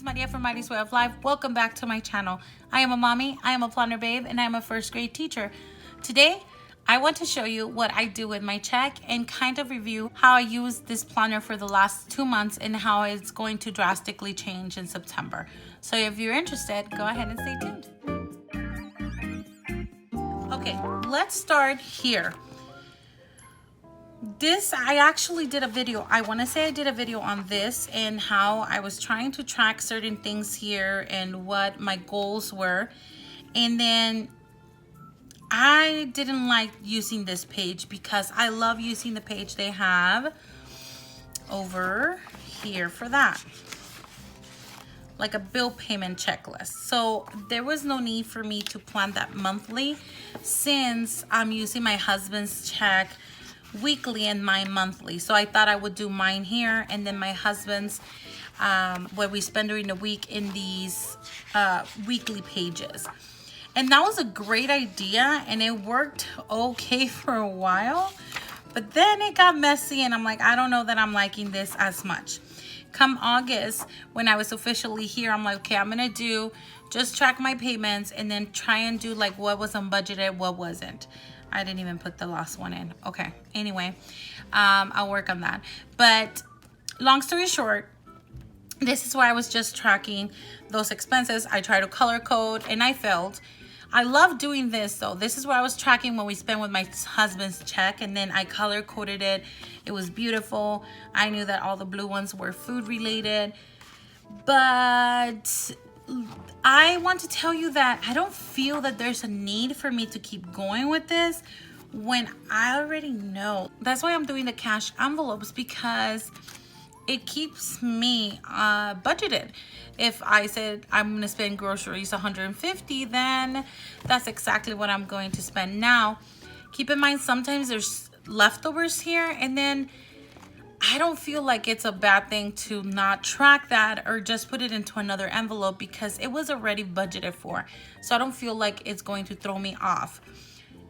Maria from Mari's Way of Life. Welcome back to my channel. I am a mommy, I am a planner babe, and I am a first grade teacher. Today, I want to show you what I do with my check and kind of review how I use this planner for the last 2 months and how it's going to drastically change in September. So if you're interested, go ahead and stay tuned. Okay, let's start here. I actually did a video. I want to say I did a video on this and how I was trying to track certain things here and what my goals were. And then I didn't like using this page because I love using the page they have over here for that, like a bill payment checklist. So there was no need for me to plan that monthly since I'm using my husband's check weekly and mine monthly. So I thought I would do mine here and then my husband's what we spend during the week in these weekly pages. And that was a great idea and it worked okay for a while, but then it got messy and I'm like, I don't know that I'm liking this as much. Come August, when I was officially here, I'm like, okay, I'm gonna do just track my payments and then try and do like what was unbudgeted, what wasn't. I didn't even put the last one in. Okay, anyway, I'll work on that. But long story short, this is why I was just tracking those expenses. I tried to color code and I failed. I love doing this though. This is where I was tracking what we spent with my husband's check and then I color coded it. It was beautiful. I knew that all the blue ones were food related. But I want to tell you that I don't feel that there's a need for me to keep going with this when I already know. That's why I'm doing the cash envelopes, because it keeps me budgeted. If I said I'm gonna spend groceries 150, then that's exactly what I'm going to spend. Now, keep in mind, sometimes there's leftovers here, and then I don't feel like it's a bad thing to not track that or just put it into another envelope because it was already budgeted for. So I don't feel like it's going to throw me off,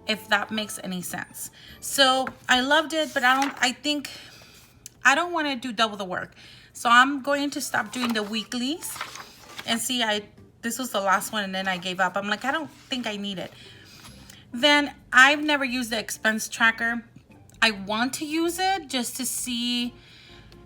if that makes any sense. So I loved it, but I think I don't want to do double the work. So I'm going to stop doing the weeklies and see, this was the last one and then I gave up. I'm like, I don't think I need it. Then I've never used the expense tracker. I want to use it just to see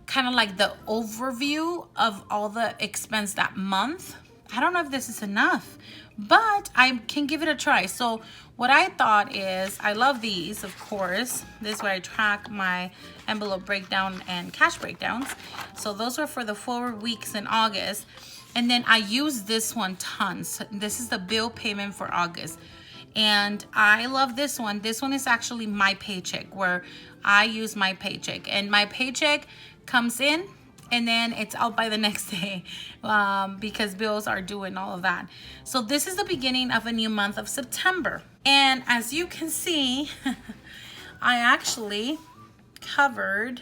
kind of like the overview of all the expense that month. I don't know if this is enough, but I can give it a try. So what I thought is, I love these, of course. This is where I track my envelope breakdown and cash breakdowns. So those were for the 4 weeks in August. And then I use this one tons. This is the bill payment for August. And I love this one. This one is actually my paycheck, where I use my paycheck. And my paycheck comes in and then it's out by the next day because bills are due and all of that. So this is the beginning of a new month of September. And as you can see, I actually covered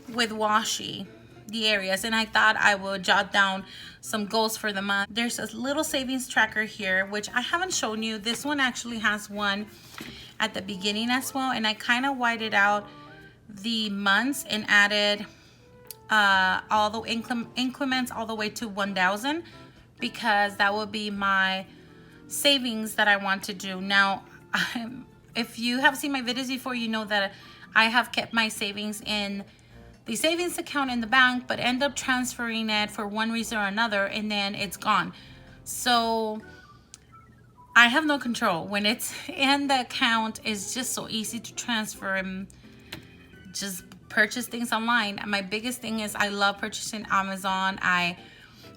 with washi the areas, and I thought I would jot down some goals for the month. There's a little savings tracker here, which I haven't shown you. This one actually has one at the beginning as well, and I kind of whited out the months and added all the increments all the way to 1,000 because that will be my savings that I want to do. Now, if you have seen my videos before, you know that I have kept my savings in the savings account in the bank, but end up transferring it for one reason or another, and then it's gone. So I have no control. When it's in the account, it's just so easy to transfer and just purchase things online. And my biggest thing is I love purchasing Amazon.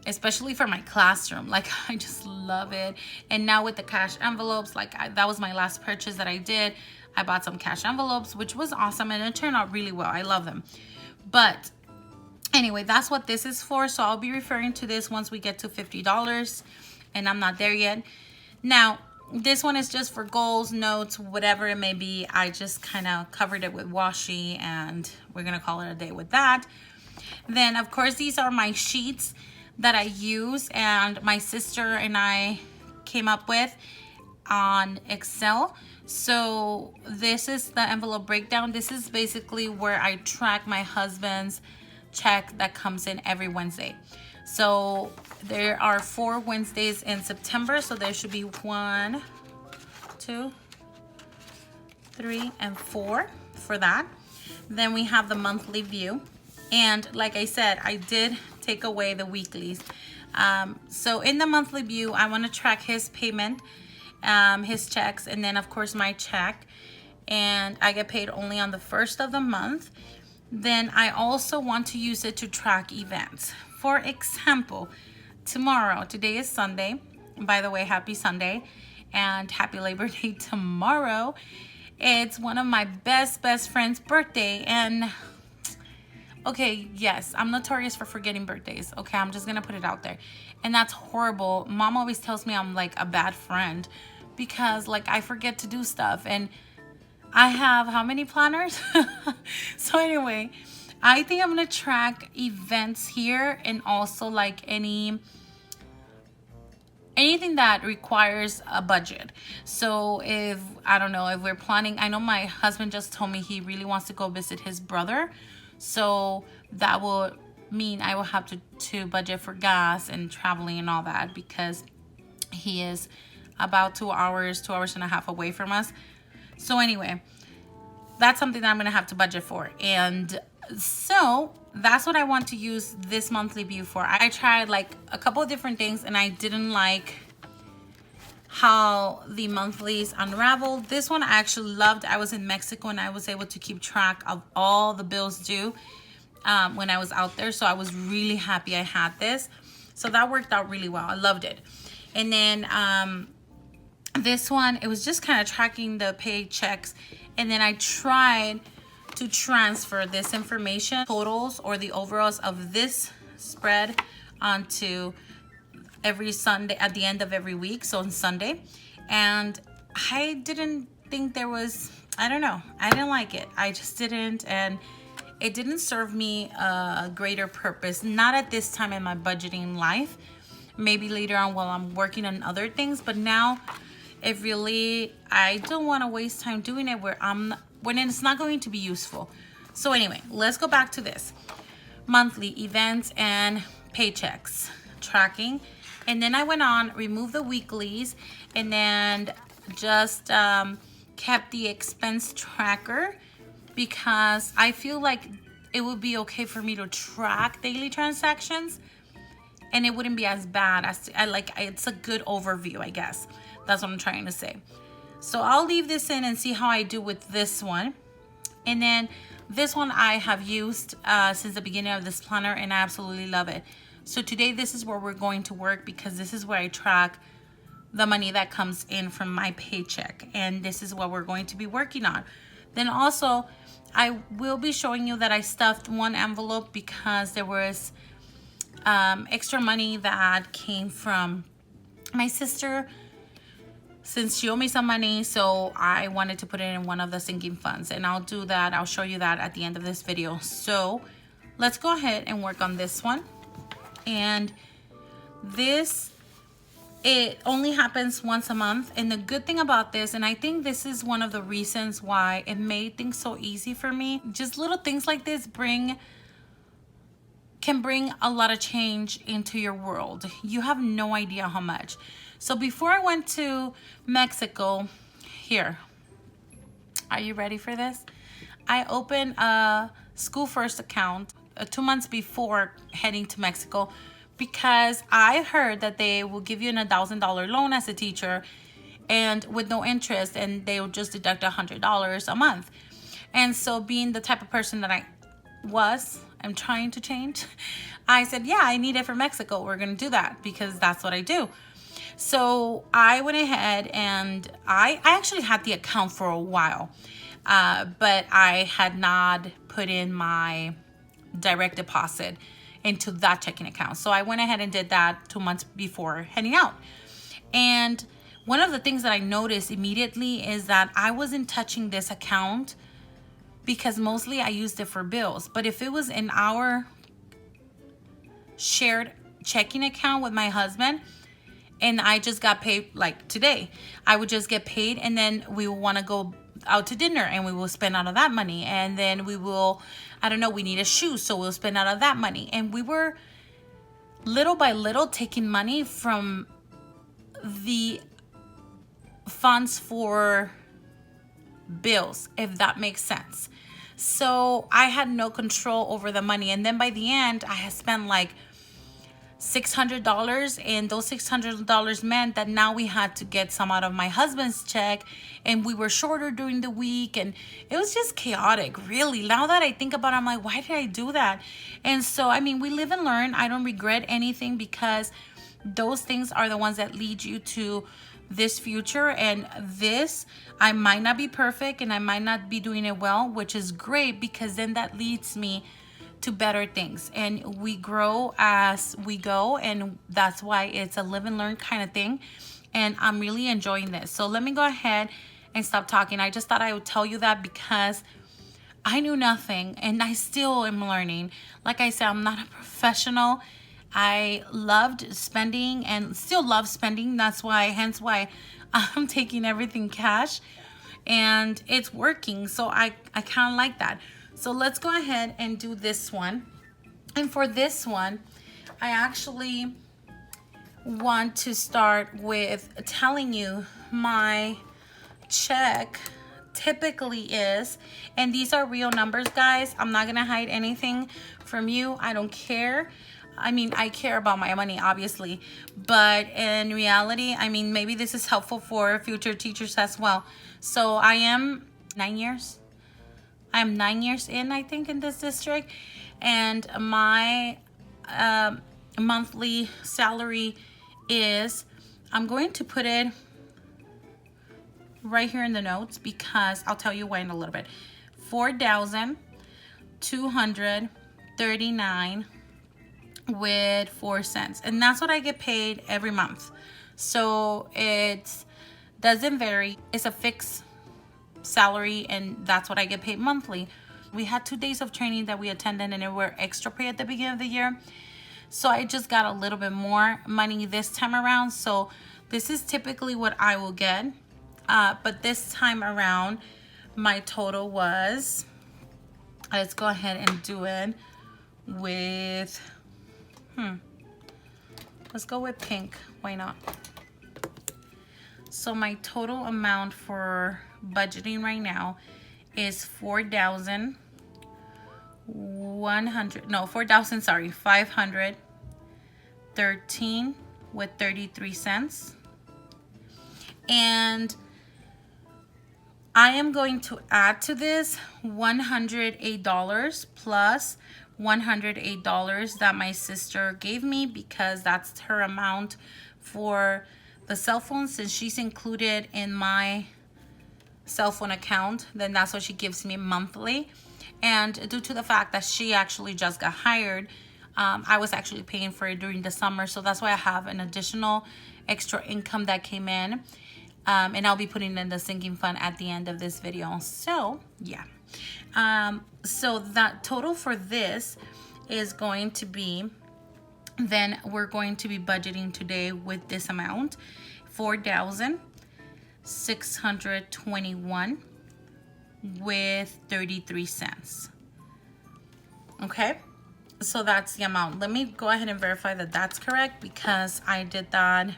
Especially for my classroom, like I just love it. And now with the cash envelopes, like that was my last purchase that I did. I bought some cash envelopes, which was awesome, and it turned out really well. I love them. But anyway, that's what this is for. So I'll be referring to this once we get to $50, and I'm not there yet. Now, this one is just for goals, notes, whatever it may be. I just kind of covered it with washi, and we're gonna call it a day with that. Then, of course, these are my sheets that I use and my sister and I came up with on Excel. So this is the envelope breakdown. This is basically where I track my husband's check that comes in every Wednesday. So there are 4 Wednesdays in September, so there should be 1, 2, 3, and 4 for that. Then we have the monthly view, and like I said, I did take away the weeklies. So in the monthly view, I want to track his payment, his checks, and then of course my check, and I get paid only on the first of the month. Then I also want to use it to track events. For example, today is Sunday. By the way, happy Sunday and happy Labor Day tomorrow. It's one of my best friend's birthday, and okay, yes, I'm notorious for forgetting birthdays. Okay, I'm just gonna put it out there. And that's horrible. Mom always tells me I'm like a bad friend because like I forget to do stuff, and I have how many planners? So anyway, I think I'm gonna track events here, and also like anything that requires a budget. So if, I don't know, if we're planning, I know my husband just told me he really wants to go visit his brother. So that will mean I will have to budget for gas and traveling and all that, because he is about 2 hours and a half away from us. So anyway, that's something that I'm gonna have to budget for. And so that's what I want to use this monthly view for. I tried like a couple of different things, and I didn't like how the monthlies unraveled. This one I actually loved. I was in Mexico and I was able to keep track of all the bills due when I was out there. So I was really happy I had this. So that worked out really well. I loved it. And then this one, it was just kind of tracking the paychecks. And then I tried to transfer this information, totals or the overalls of this spread, onto every Sunday at the end of every week, so on Sunday. And I didn't think there was, I don't know, I didn't like it. I just didn't, and it didn't serve me a greater purpose, not at this time in my budgeting life. Maybe later on while I'm working on other things, but now it really, I don't want to waste time doing it when it's not going to be useful. So anyway, let's go back to this monthly events and paychecks tracking. And then I went on, removed the weeklies, and then just kept the expense tracker, because I feel like it would be okay for me to track daily transactions, and it wouldn't be as bad as it's a good overview, I guess. That's what I'm trying to say. So I'll leave this in and see how I do with this one. And then this one I have used since the beginning of this planner, and I absolutely love it. So today this is where we're going to work, because this is where I track the money that comes in from my paycheck, and this is what we're going to be working on. Then also I will be showing you that I stuffed one envelope because there was extra money that came from my sister, since she owed me some money. So I wanted to put it in one of the sinking funds, and I'll do that. I'll show you that at the end of this video. So let's go ahead and work on this one. And this, it only happens once a month. And the good thing about this, and I think this is one of the reasons why it made things so easy for me, just little things like this can bring a lot of change into your world. You have no idea how much. So before I went to Mexico, here, are you ready for this? I opened a School First account 2 months before heading to Mexico, because I heard that they will give you an $1,000 loan as a teacher, and with no interest, and they will just deduct $100 a month. And so, being the type of person that I'm trying to change, I said, yeah, I need it for Mexico. We're gonna do that because that's what I do. So I went ahead, and I actually had the account for a while, but I had not put in my direct deposit into that checking account. So I went ahead and did that 2 months before heading out. And one of the things that I noticed immediately is that I wasn't touching this account because mostly I used it for bills. But if it was in our shared checking account with my husband, and I just got paid, like today, I would just get paid, and then we will want to go out to dinner, and we will spend out of that money. And then we will, I don't know, we need a shoe, so we'll spend out of that money. And we were little by little taking money from the funds for bills, if that makes sense. So I had no control over the money. And then by the end, I had spent like $600, and those $600 meant that now we had to get some out of my husband's check, and we were shorter during the week, and it was just chaotic, really. Now that I think about it, I'm like, why did I do that? And so, I mean, we live and learn. I don't regret anything, because those things are the ones that lead you to this future. And this, I might not be perfect and I might not be doing it well, which is great, because then that leads me to better things, and we grow as we go. And that's why it's a live and learn kind of thing, and I'm really enjoying this. So let me go ahead and stop talking. I just thought I would tell you that, because I knew nothing and I still am learning. Like I said, I'm not a professional. I loved spending and still love spending. That's why, hence why I'm taking everything cash, and it's working. So I kind of like that. So let's go ahead and do this one. And for this one, I actually want to start with telling you my check typically is, and these are real numbers, guys. I'm not gonna hide anything from you. I don't care. I mean, I care about my money, obviously, but in reality, I mean, maybe this is helpful for future teachers as well. So I am 9 years. I'm 9 years in, I think, in this district, and my monthly salary is, I'm going to put it right here in the notes, because I'll tell you why in a little bit. $4,239 with 4 cents, and that's what I get paid every month. So it doesn't vary. It's a fixed salary, and that's what I get paid monthly. We had 2 days of training that we attended, and it were extra pay at the beginning of the year. So I just got a little bit more money this time around. So this is typically what I will get. But this time around, my total was, let's go ahead and do it with, let's go with pink. Why not? So my total amount for budgeting right now is $513 with 33 cents. And I am going to add to this $108 plus $108 that my sister gave me, because that's her amount for the cell phone. Since she's included in my cell phone account, then that's what she gives me monthly. And due to the fact that she actually just got hired, I was actually paying for it during the summer. So that's why I have an additional extra income that came in. And I'll be putting in the sinking fund at the end of this video. So yeah. So that total for this is going to be, then we're going to be budgeting today with this amount, $4,621 with 33 cents. Okay, so that's the amount. Let me go ahead and verify that that's correct, because I did that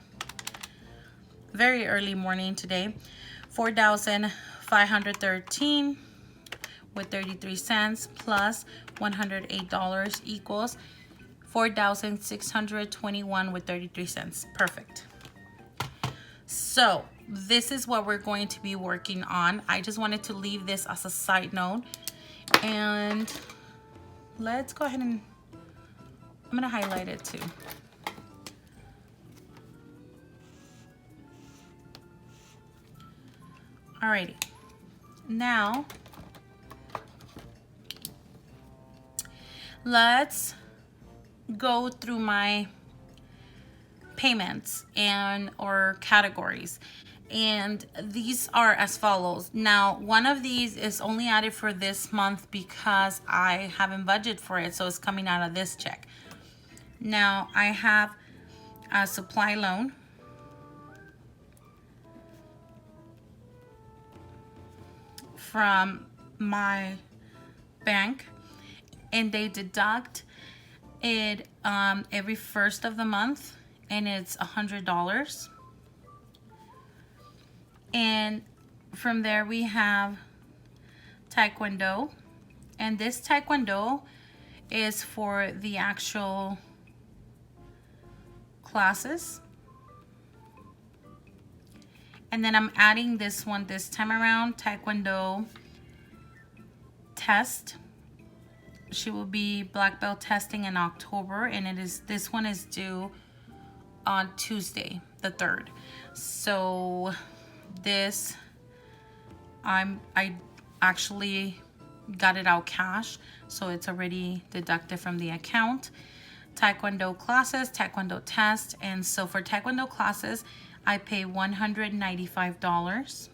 very early morning today. 4,513 with 33 cents plus $108 equals $4,621 with 33 cents. Perfect. So this is what we're going to be working on. I just wanted to leave this as a side note, and let's go ahead and I'm gonna highlight it too. Alrighty, now let's go through my payments and or categories, and these are as follows. Now, one of these is only added for this month because I haven't budgeted for it, so it's coming out of this check. Now I have a supply loan, from my bank, and they deduct it every first of the month, and it's $100. And from there we have Taekwondo, and this Taekwondo is for the actual classes. And then I'm adding this one this time around, Taekwondo test. She will be black belt testing in October, and this one is due on Tuesday the 3rd. So this I actually got it out cash, so it's already deducted from the account. Taekwondo classes, Taekwondo test, and so for Taekwondo classes I pay $195,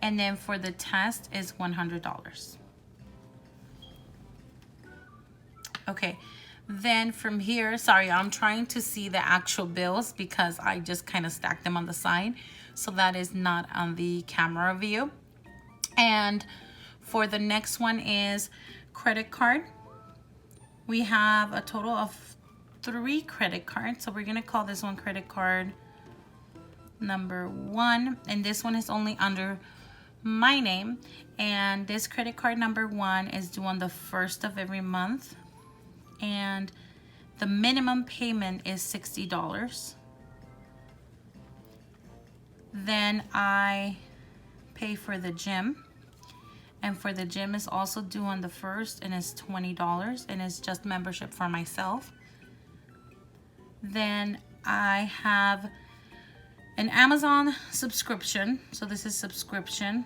and then for the test is $100. Okay, then from here, sorry, I'm trying to see the actual bills because I just kind of stacked them on the side, so that is not on the camera view. And for the next one is credit card. We have a total of 3 credit cards, so we're gonna call this one credit card number 1, and this one is only under my name, and this credit card number 1 is due on the 1st of every month, and the minimum payment is $60. Then I pay for the gym, and for the gym is also due on the 1st, and it's $20, and it's just membership for myself. Then I have an Amazon subscription, so this is subscription.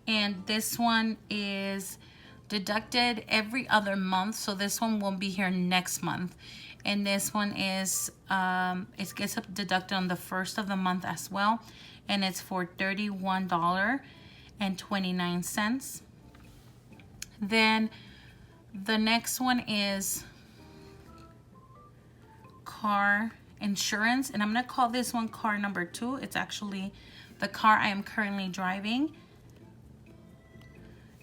And this one is deducted every other month, so this one won't be here next month. And this one is it gets deducted on the 1st of the month as well, and it's for $31.29. Then the next one is car insurance, and I'm gonna call this one car number 2. It's actually the car I am currently driving,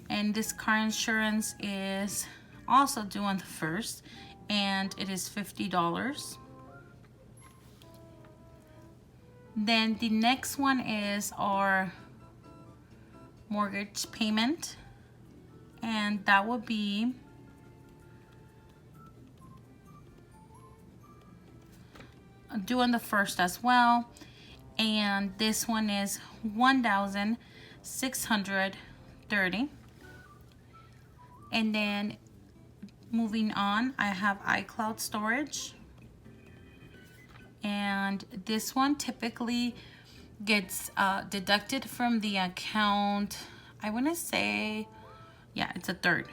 and this car insurance is also due on the 1st, and it is $50. Then the next one is our mortgage payment, and that will be due on the 1st as well, and this one is $1,630. And then moving on, I have iCloud storage, and this one typically gets deducted from the account. I want to say, yeah, it's a third.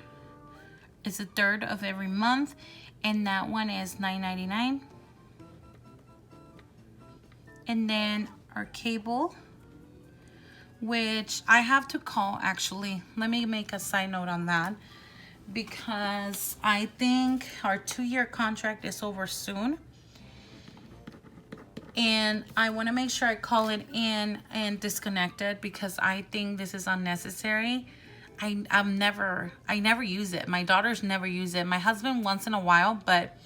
It's a third of every month, and that one is $9.99. And then our cable, which I have to call, actually. Let me make a side note on that, because I think our 2-year contract is over soon, and I want to make sure I call it in and disconnect it, because I think this is unnecessary. I never use it. My daughters never use it. My husband once in a while, but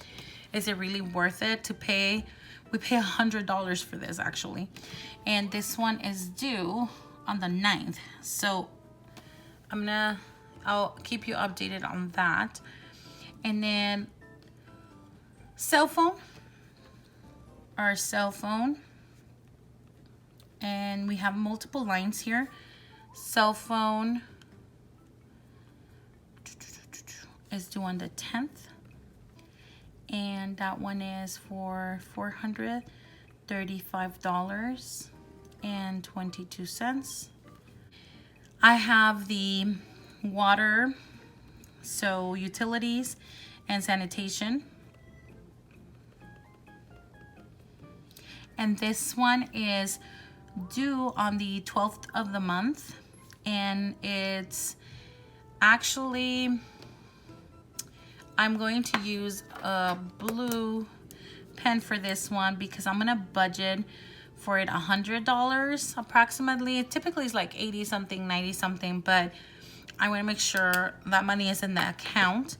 is it really worth it to pay? We pay $100 for this, actually, and this one is due on the 9th, so I'll keep you updated on that. And then cell phone, our cell phone, and we have multiple lines here. Cell phone is due on the 10th, and that one is for $435.22. I have the water, so utilities and sanitation, and this one is due on the 12th of the month, and it's actually, I'm going to use a blue pen for this one because I'm gonna budget for it $100 approximately. It typically is like 80 something, 90 something, but I want to make sure that money is in the account.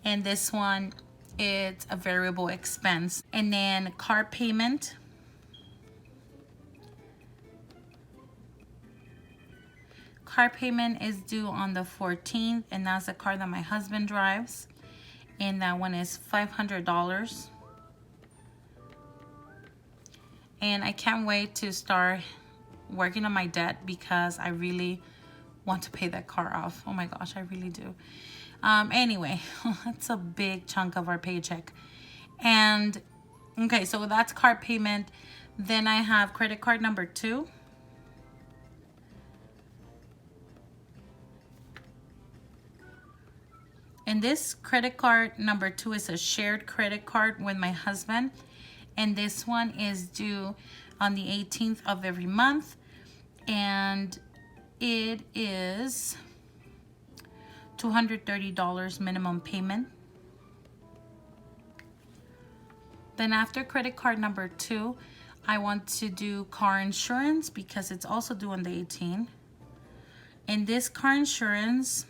And this one, it's a variable expense. And then car payment. Car payment is due on the 14th, and that's the car that my husband drives. And that one is $500. And I can't wait to start working on my debt because I really want to pay that car off. Oh my gosh, I really do. Anyway, that's a big chunk of our paycheck. And okay, so that's car payment. Then I have credit card number 2. And this credit card number 2 is a shared credit card with my husband. And this one is due on the 18th of every month. And it is $230 minimum payment. Then after credit card number 2, I want to do car insurance because it's also due on the 18th. And this car insurance,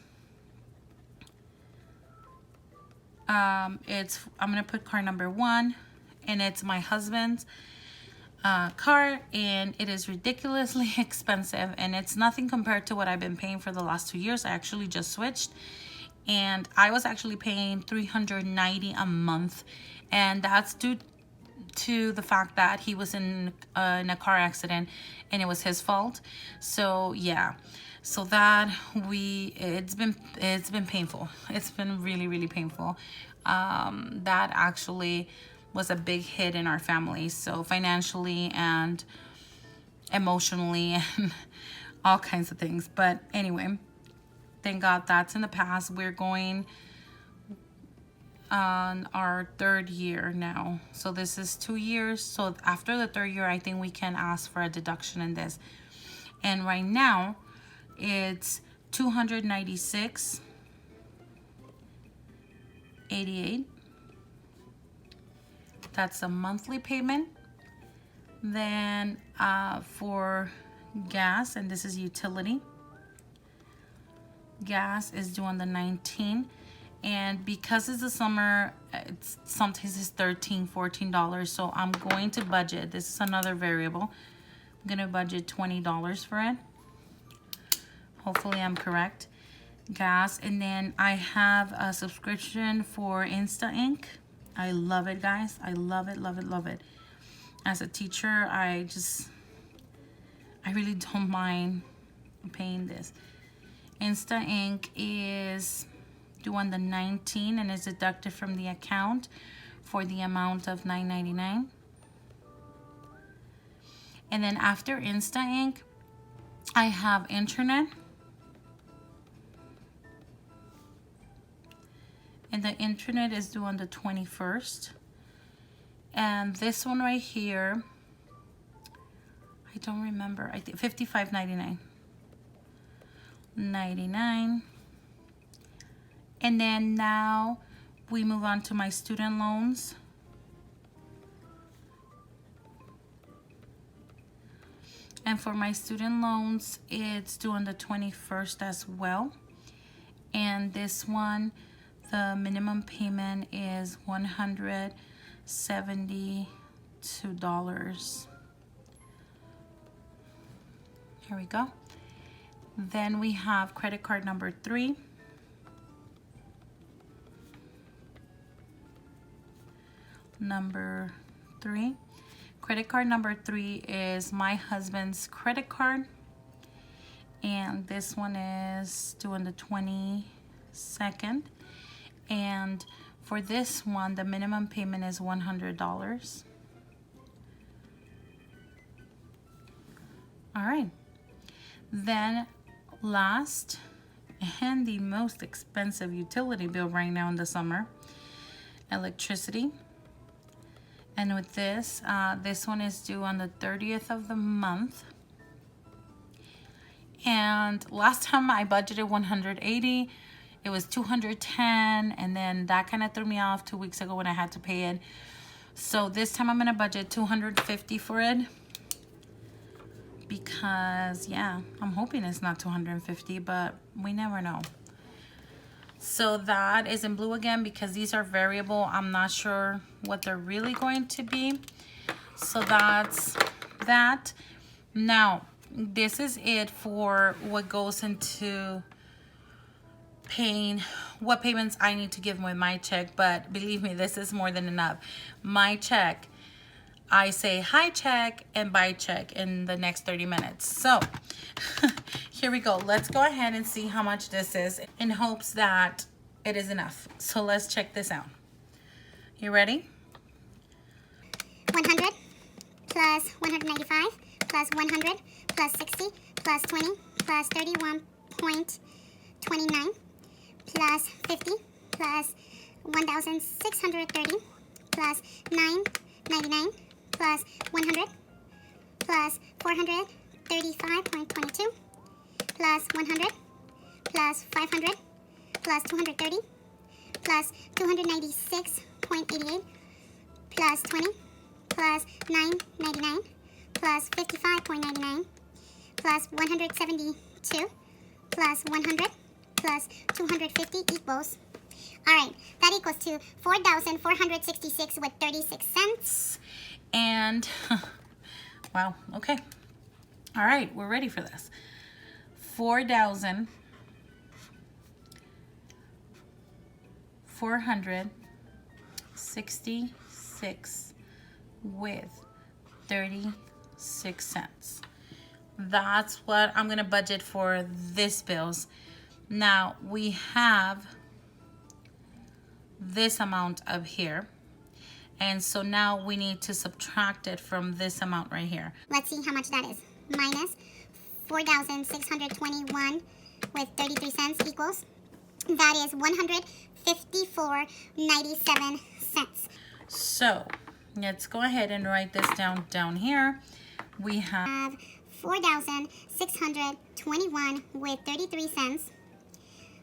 I'm gonna put car number 1, and it's my husband's car, and it is ridiculously expensive, and it's nothing compared to what I've been paying for the last 2 years. I actually just switched, and I was actually paying $390 a month, and that's due to the fact that he was in a car accident and it was his fault. So yeah, so that it's been painful. It's been really painful. That actually was a big hit in our family, so financially and emotionally and all kinds of things. But anyway, thank God that's in the past. We're going on our 3rd year now, so this is 2 years. So after the 3rd year, I think we can ask for a deduction in this. And right now it's $296.88. That's a monthly payment. Then for gas, and this is utility, gas is due on the 19th. And because it's the summer, sometimes it's $13, $14. So I'm going to budget. This is another variable. I'm going to budget $20 for it. Hopefully I'm correct. Gas. And then I have a subscription for Insta Ink. I love it, guys. I love it. As a teacher, I really don't mind paying this. Insta Ink is due on the 19th and is deducted from the account for the amount of $9.99. And then after Insta Ink, I have internet. And the internet is due on the 21st. And this one right here, I don't remember. I think $55.99. And then now we move on to my student loans. And for my student loans, it's due on the 21st as well. And this one, the minimum payment is $172. Here we go. Then we have credit card number 3. Number 3. Credit card number 3 is my husband's credit card. And this one is due on the 22nd. And for this one, the minimum payment is $100. All right. Then last and the most expensive utility bill right now in the summer, electricity. And with this, this one is due on the 30th of the month. And last time I budgeted $180, it was $210, and then that kind of threw me off 2 weeks ago when I had to pay it. So this time I'm gonna budget $250 for it. because yeah, I'm hoping it's not 250, but we never know. So that is in blue again because these are variable. I'm not sure what they're really going to be. So that's that. Now, this is it for what goes into paying, what payments I need to give with my check. But believe me, this is more than enough. My check, I say hi check and bye check in the next 30 minutes. So here we go. Let's go ahead and see how much this is in hopes that it is enough. So let's check this out. You ready? 100 plus 195 plus 100 plus 60 plus 20 plus 31.29 plus 50 plus 1,630 plus 999 plus 100 plus 435.22 plus 100 plus 500 plus 230 plus 296.88 plus 20 plus 999 plus 55.99 plus 172 plus 100 plus 250 equals. All right, that equals to 4,466 with 36 cents. And wow, okay. All right, we're ready for this. 4,466 with 36 cents. That's what I'm gonna budget for this bills. Now we have this amount up here, and so now we need to subtract it from this amount right here. Let's see how much that is. Minus 4,621 with 33 cents equals, that is 154.97 cents. So let's go ahead and write this down here. We have 4,621 with 33 cents.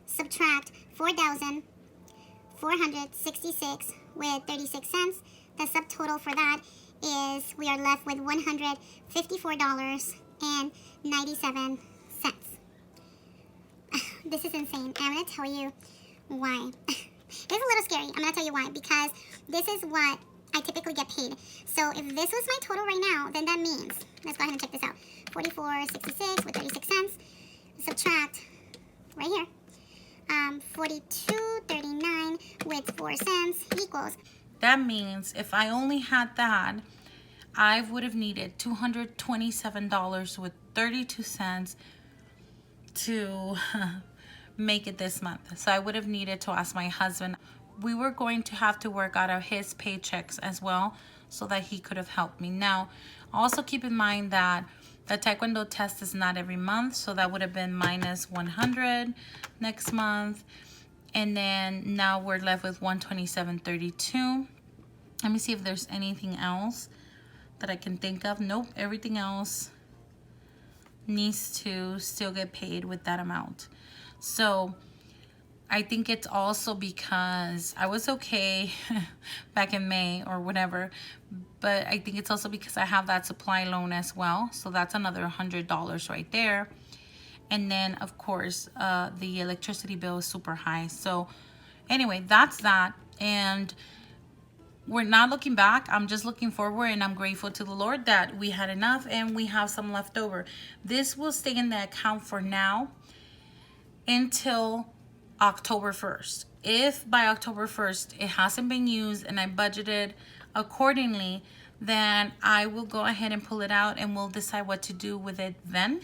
Subtract 4,466 with 36 cents. The subtotal for that is, we are left with $154.97. This is insane. I'm going to tell you why. It's a little scary. I'm going to tell you why. Because this is what I typically get paid. So if this was my total right now, then that means, let's go ahead and check this out. 44.66 with 36 cents. Subtract right here. 42.39 with 4 cents equals. That means if I only had that, I would have needed $227 with 32 cents to make it this month. So I would have needed to ask my husband. We were going to have to work out of his paychecks as well so that he could have helped me. Now, also keep in mind that the Taekwondo test is not every month, so that would have been minus 100 next month. And then now we're left with 127.32. Let me see if there's anything else that I can think of. Nope, everything else needs to still get paid with that amount. So I think it's also because I was okay back in May or whatever, but I think it's also because I have that supply loan as well. So that's another $100 right there. And then of course, the electricity bill is super high. So anyway, that's that. And we're not looking back. I'm just looking forward, and I'm grateful to the Lord that we had enough and we have some left over. This will stay in the account for now until October 1st. If by October 1st it hasn't been used and I budgeted accordingly, then I will go ahead and pull it out and we'll decide what to do with it then.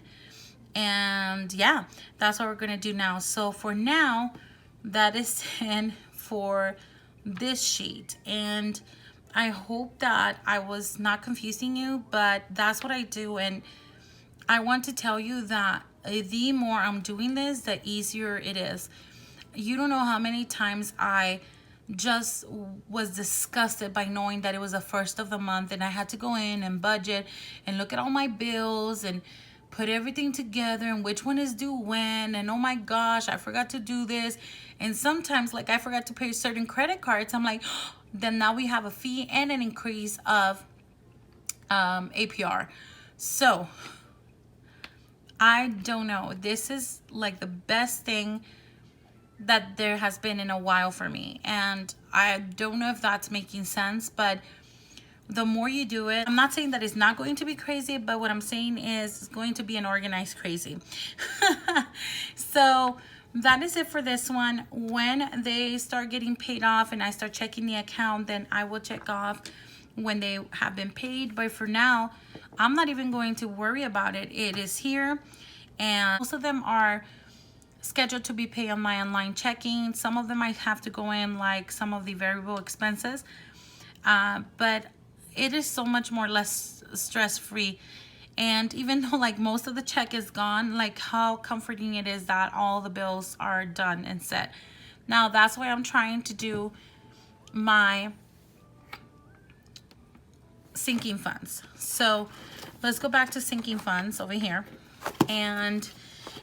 And yeah, that's what we're gonna do now. So for now, that is 10 for this sheet. And I hope that I was not confusing you, but that's what I do. And I want to tell you that the more I'm doing this, the easier it is. You don't know how many times I just was disgusted by knowing that it was the first of the month and I had to go in and budget and look at all my bills and put everything together and which one is due when, and oh my gosh, I forgot to do this. And sometimes, like, I forgot to pay certain credit cards. I'm like, then now we have a fee and an increase of APR. So I don't know. This is like the best thing that there has been in a while for me. And I don't know if that's making sense, but the more you do it, I'm not saying that it's not going to be crazy, but what I'm saying is it's going to be an organized crazy. So that is it for this one. When they start getting paid off and I start checking the account, then I will check off when they have been paid. But for now, I'm not even going to worry about it. It is here, and most of them are scheduled to be paid on my online checking. Some of them I have to go in like some of the variable expenses, but it is so much more less stress-free. And even though like most of the check is gone, like how comforting it is that all the bills are done and set. Now that's why I'm trying to do my sinking funds. So let's go back to sinking funds over here. And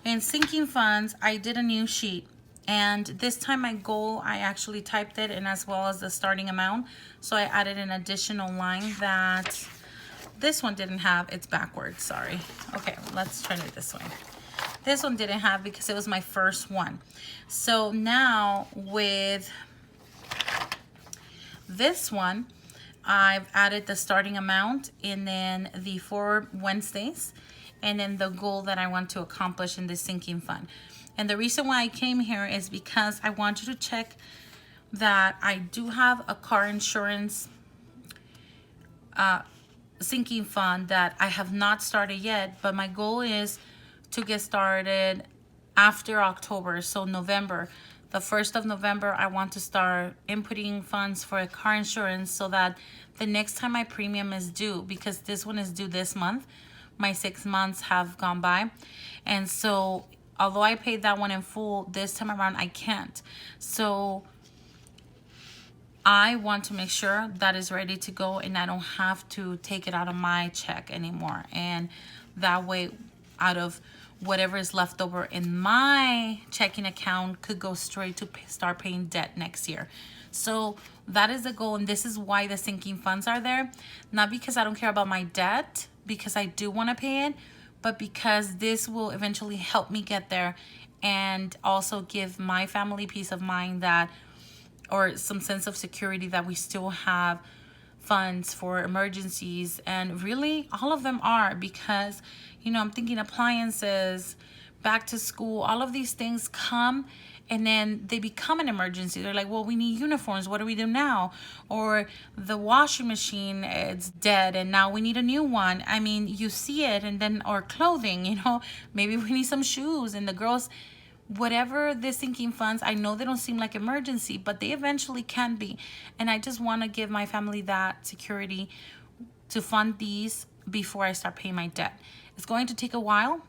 in sinking funds, I did a new sheet. And this time my goal, I actually typed it in as well as the starting amount. So I added an additional line that this one didn't have. It's backwards, sorry. Okay, let's turn it this way. This one didn't have because it was my first one. So now with this one, I've added the starting amount and then the 4 Wednesdays and then the goal that I want to accomplish in this sinking fund. And the reason why I came here is because I want you to check that I do have a car insurance sinking fund that I have not started yet, but my goal is to get started after October, so November. The 1st of November, I want to start inputting funds for a car insurance so that the next time my premium is due, because this one is due this month, my 6 months have gone by. And so although I paid that one in full, this time around I can't. So I want to make sure that is ready to go and I don't have to take it out of my check anymore. And that way, out of whatever is left over in my checking account could go straight to start paying debt next year. So that is the goal, and this is why the sinking funds are there. Not because I don't care about my debt, because I do want to pay it, but because this will eventually help me get there and also give my family peace of mind that, or some sense of security that we still have funds for emergencies. And really all of them are, because you know, I'm thinking appliances, back to school, all of these things come and then they become an emergency. They're like, well, we need uniforms. What do we do now? Or the washing machine, it's dead and now we need a new one. I mean, you see it. And then, or clothing, you know, maybe we need some shoes. And the girls, whatever the sinking funds, I know they don't seem like emergency, but they eventually can be. And I just want to give my family that security to fund these before I start paying my debt. It's going to take a while,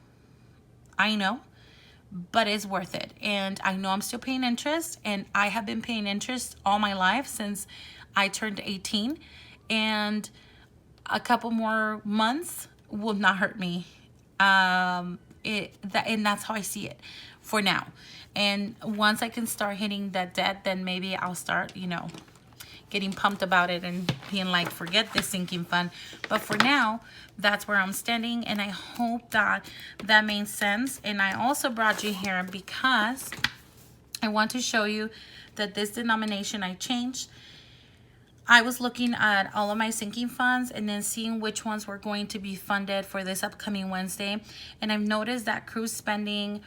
I know, but it's worth it. And I know I'm still paying interest, and I have been paying interest all my life since I turned 18. And a couple more months will not hurt me. And that's how I see it for now. And once I can start hitting that debt, then maybe I'll start, you know, getting pumped about it and being like, forget this sinking fund. But for now, that's where I'm standing, and I hope that that made sense. And I also brought you here because I want to show you that this denomination I changed. I was looking at all of my sinking funds and then seeing which ones were going to be funded for this upcoming Wednesday. And I've noticed that cruise spending,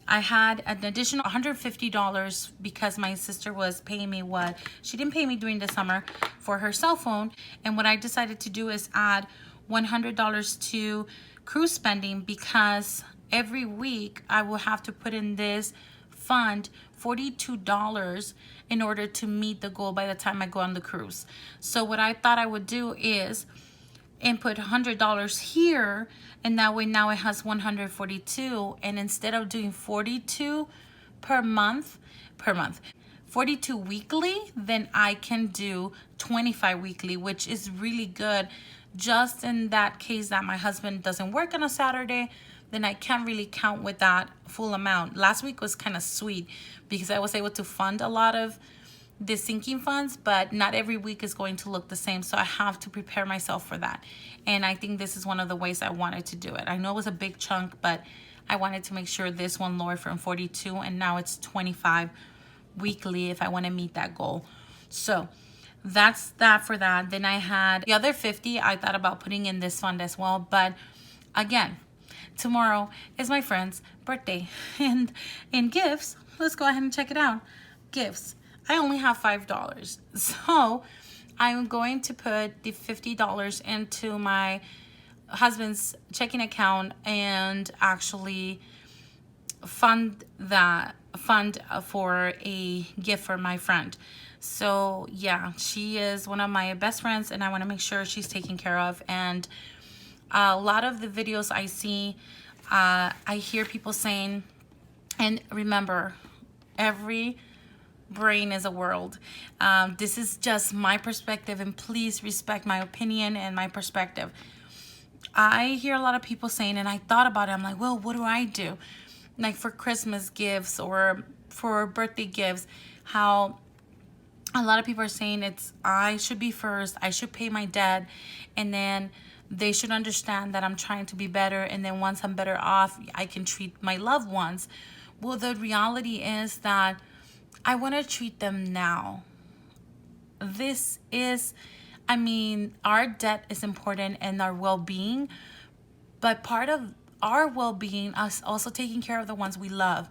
I had an additional $150 because my sister was paying me what she didn't pay me during the summer for her cell phone. And what I decided to do is add $100 to cruise spending, because every week I will have to put in this fund $42 in order to meet the goal by the time I go on the cruise. So what I thought I would do is input $100 here, and that way now it has 142. And instead of doing 42 per month 42 weekly, then I can do 25 weekly, which is really good. Just in that case that my husband doesn't work on a Saturday, then I can't really count with that full amount. Last week was kind of sweet because I was able to fund a lot of the sinking funds, but not every week is going to look the same. So I have to prepare myself for that. And I think this is one of the ways I wanted to do it. I know it was a big chunk, but I wanted to make sure this one lowered from 42 and now it's 25 weekly if I want to meet that goal. So that's that for that. Then I had the other 50 I thought about putting in this fund as well, but again, tomorrow is my friend's birthday, and in gifts, let's go ahead and check it out. Gifts, I only have $5, so I'm going to put the $50 into my husband's checking account and actually fund for a gift for my friend. So yeah, she is one of my best friends and I want to make sure she's taken care of. And a lot of the videos I see, I hear people saying, and remember, every brain is a world. This is just my perspective, and please respect my opinion and my perspective. I hear a lot of people saying, and I thought about it, I'm like, well, what do I do? Like for Christmas gifts or for birthday gifts, how a lot of people are saying I should be first, I should pay my debt, and then they should understand that I'm trying to be better, and then once I'm better off, I can treat my loved ones. Well, the reality is that I want to treat them now. This is, I mean, our debt is important and our well-being, but part of our well-being is also taking care of the ones we love.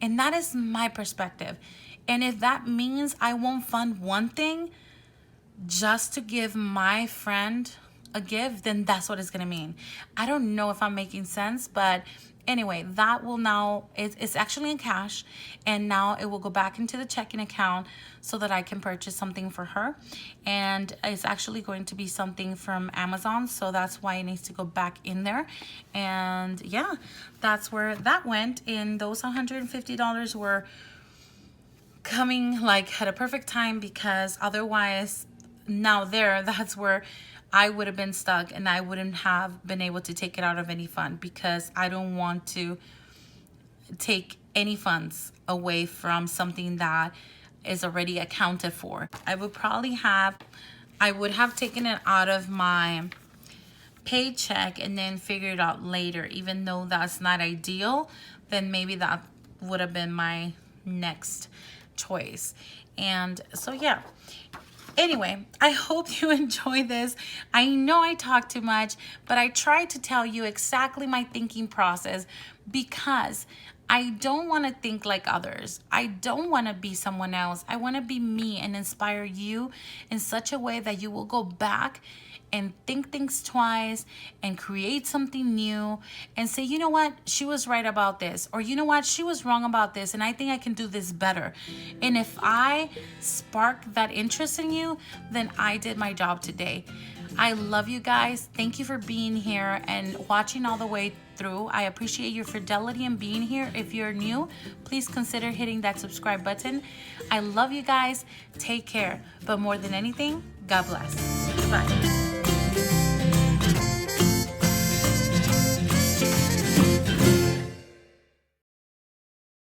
And that is my perspective. And if that means I won't fund one thing just to give my friend a gift, then that's what it's going to mean. I don't know if I'm making sense, but anyway, that will now, it's actually in cash, and now it will go back into the checking account so that I can purchase something for her. And it's actually going to be something from Amazon, so that's why it needs to go back in there. And yeah, that's where that went. And those $150 were coming like at a perfect time, because otherwise now that's where I would have been stuck and I wouldn't have been able to take it out of any fund, because I don't want to take any funds away from something that is already accounted for. I would have taken it out of my paycheck and then figured it out later. Even though that's not ideal, then maybe that would have been my next choice. And so yeah, anyway, I hope you enjoy this. I know I talk too much, but I tried to tell you exactly my thinking process, because I don't want to think like others. I don't want to be someone else. I want to be me and inspire you in such a way that you will go back and think things twice and create something new and say, you know what, she was right about this, or you know what, she was wrong about this, and I think I can do this better. And if I spark that interest in you, then I did my job today. I love you guys. Thank you for being here and watching all the way through. I appreciate your fidelity in being here. If you're new, please consider hitting that subscribe button. I love you guys. Take care. But more than anything, God bless. Bye.